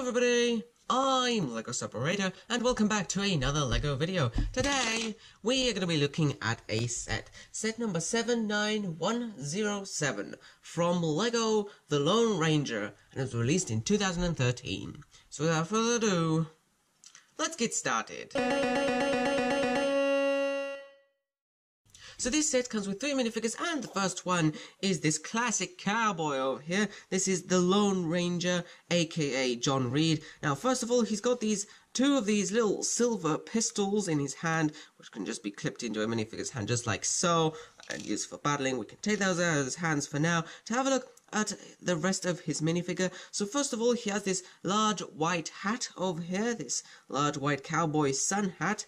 everybody, I'm LEGO Separator and welcome back to another LEGO video. Today we are going to be looking at a set number 79107 from LEGO The Lone Ranger, and it was released in 2013. So without further ado, let's get started. So this set comes with 3 minifigures, and the first one is this classic cowboy over here. This is the Lone Ranger, aka John Reed. Now, first of all, he's got two of these little silver pistols in his hand, which can just be clipped into a minifigure's hand, just like so, and used for battling. We can take those out of his hands for now. To have a look at the rest of his minifigure. So first of all, he has this large white hat over here, this large white cowboy sun hat.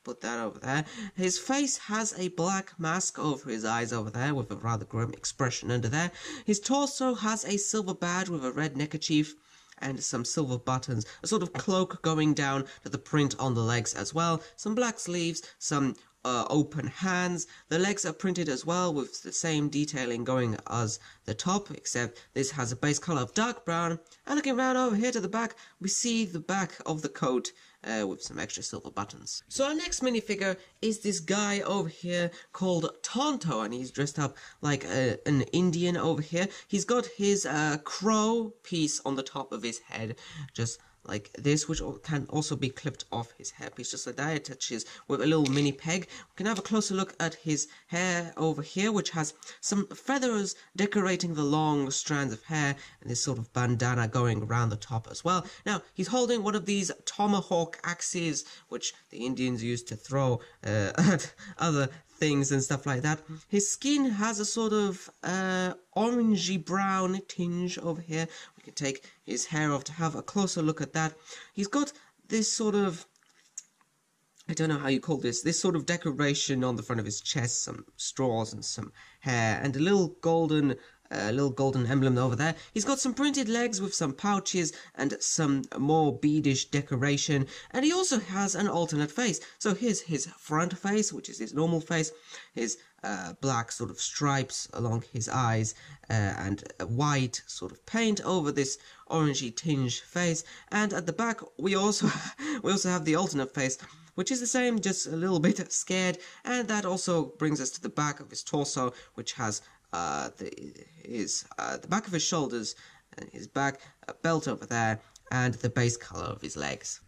Put that over there. His face has a black mask over his eyes over there with a rather grim expression under there. His torso has a silver badge with a red neckerchief and some silver buttons, a sort of cloak going down to the print on the legs as well, some black sleeves, some open hands. The legs are printed as well with the same detailing going as the top, except this has a base color of dark brown. And looking around over here to the back, we see the back of the coat with some extra silver buttons. So our next minifigure is this guy over here called Tonto, and he's dressed up like an Indian over here. He's got his crow piece on the top of his head, just like this, which can also be clipped off his hairpiece, just like that. It attaches with a little mini peg. We can have a closer look at his hair over here, which has some feathers decorating the long strands of hair, and this sort of bandana going around the top as well. Now, he's holding one of these tomahawk axes, which the Indians used to throw at other things and stuff like that. His skin has a sort of orangey brown tinge over here. We can take his hair off to have a closer look at that. He's got this sort of, I don't know how you call this sort of decoration on the front of his chest, some straws and some hair, and a little golden emblem over there. He's got some printed legs with some pouches and some more beadish decoration, and he also has an alternate face. So here's his front face, which is his normal face, his black sort of stripes along his eyes, and a white sort of paint over this orangey tinge face, and at the back we also have the alternate face, which is the same, just a little bit scared, and that also brings us to the back of his torso, which has the back of his shoulders and his back, a belt over there, and the base color of his legs.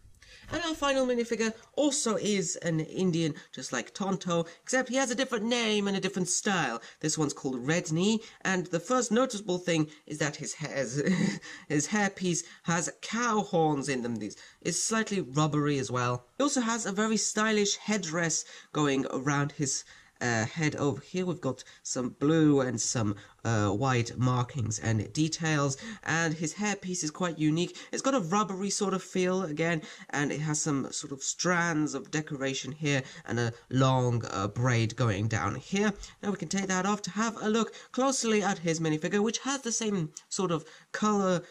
And our final minifigure also is an Indian, just like Tonto, except he has a different name and a different style. This one's called Red Knee, and the first noticeable thing is that his hairpiece has cow horns in them. This is slightly rubbery as well. He also has a very stylish headdress going around his head over here. We've got some blue and some white markings and details, and his hairpiece is quite unique. It's got a rubbery sort of feel again, and it has some sort of strands of decoration here and a long braid going down here. Now we can take that off to have a look closely at his minifigure, which has the same sort of color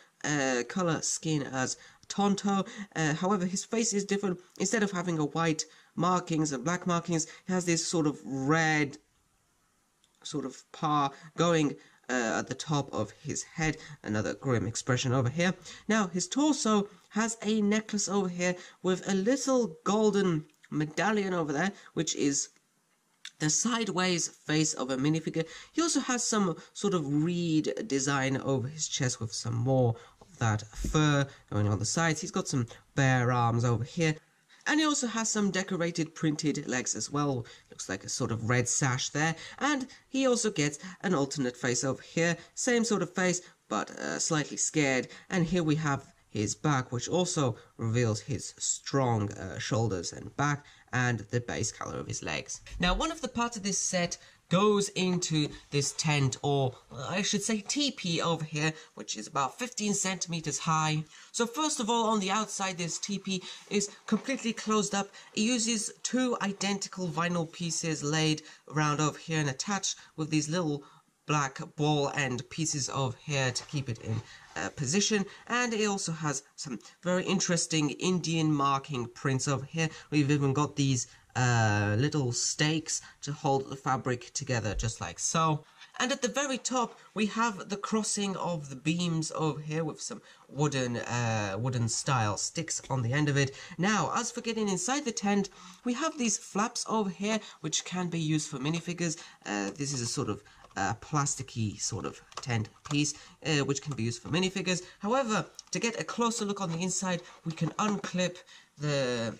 skin as Tonto. However, his face is different. Instead of having a white markings and black markings, he has this sort of red sort of par going at the top of his head. Another grim expression over here. Now, his torso has a necklace over here with a little golden medallion over there, which is the sideways face of a minifigure. He also has some sort of reed design over his chest with some more of that fur going on the sides. He's got some bare arms over here. And he also has some decorated printed legs as well. Looks like a sort of red sash there. And he also gets an alternate face over here. Same sort of face, but slightly scared. And here we have his back, which also reveals his strong shoulders and back, and the base color of his legs. Now, one of the parts of this set goes into this tent, or I should say teepee over here, which is about 15 centimeters high. So first of all, on the outside, this teepee is completely closed up. It uses 2 identical vinyl pieces laid around over here and attached with these little black ball end pieces of hair to keep it in position, and it also has some very interesting Indian marking prints over here. We've even got these little stakes to hold the fabric together, just like so. And at the very top, we have the crossing of the beams over here with some wooden style sticks on the end of it. Now, as for getting inside the tent, we have these flaps over here, which can be used for minifigures. This is a sort of plasticky sort of tent piece, which can be used for minifigures. However, to get a closer look on the inside, we can unclip the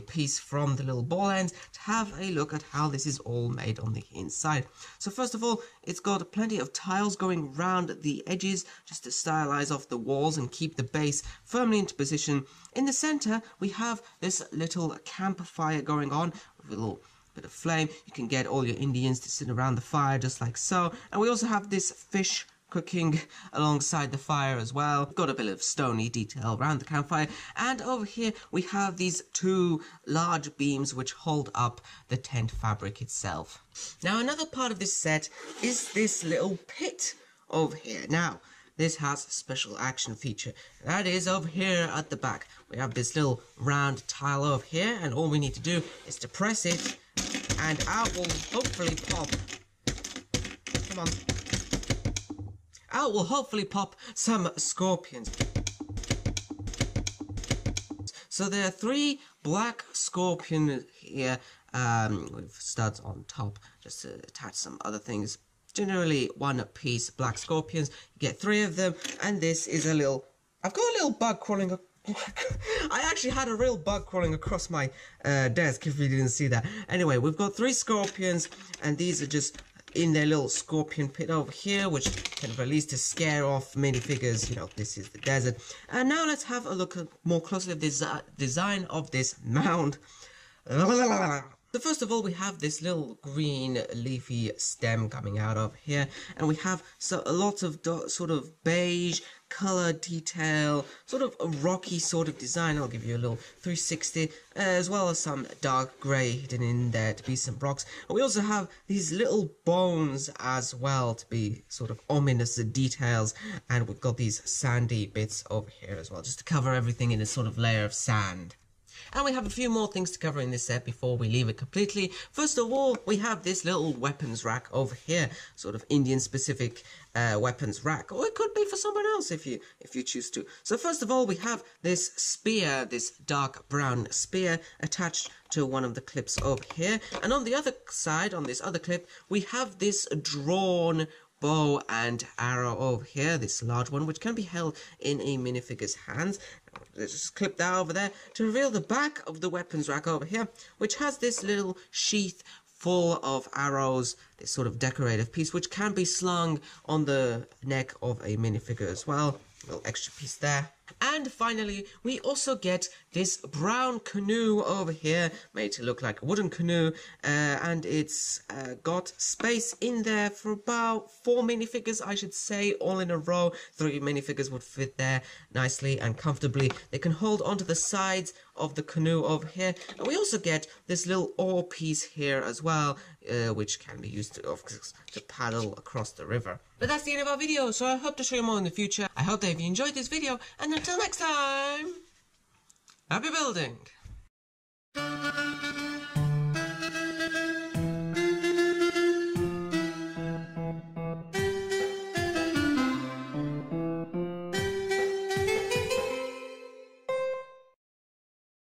piece from the little ball ends to have a look at how this is all made on the inside. So first of all, it's got plenty of tiles going round the edges just to stylize off the walls and keep the base firmly into position. In the center, we have this little campfire going on with a little bit of flame. You can get all your Indians to sit around the fire just like so. And we also have this fish cooking alongside the fire as well. Got a bit of stony detail around the campfire, and over here we have these two large beams which hold up the tent fabric itself. Now another part of this set is this little pit over here. Now this has a special action feature. That is over here at the back. We have this little round tile over here, and all we need to do is to press it and out will hopefully pop. Come on. Out will hopefully pop some scorpions. So there are 3 black scorpions here with studs on top, just to attach some other things. Generally 1 piece black scorpions. You get 3 of them, and this is a little... I've got a little bug crawling... I actually had a real bug crawling across my desk, if you didn't see that. Anyway, we've got 3 scorpions, and these are just in their little scorpion pit over here, which can release to scare off minifigures. You know, this is the desert. And now let's have a look more closely at the design of this mound. So first of all, we have this little green leafy stem coming out of here, and we have a lot of sort of beige color detail, sort of a rocky sort of design. I'll give you a little 360, as well as some dark grey hidden in there to be some rocks. And we also have these little bones as well to be sort of ominous details, and we've got these sandy bits over here as well, just to cover everything in a sort of layer of sand. And we have a few more things to cover in this set before we leave it completely. First of all, we have this little weapons rack over here, sort of Indian specific weapons rack, or it could be for someone else if you choose to. So first of all, we have this spear, this dark brown spear attached to one of the clips over here, and on the other side, on this other clip, we have this drawn bow and arrow over here, this large one, which can be held in a minifigure's hands. Let's just clip that over there to reveal the back of the weapons rack over here, which has this little sheath full of arrows, this sort of decorative piece, which can be slung on the neck of a minifigure as well. A little extra piece there. And finally, we also get this brown canoe over here, made to look like a wooden canoe, and it's got space in there for about 4 minifigures, I should say, all in a row. 3 minifigures would fit there nicely and comfortably. They can hold onto the sides of the canoe over here, and we also get this little oar piece here as well, which can be used to paddle across the river. But that's the end of our video, so I hope to show you more in the future. I hope that if you enjoyed this video, and until next time, happy building!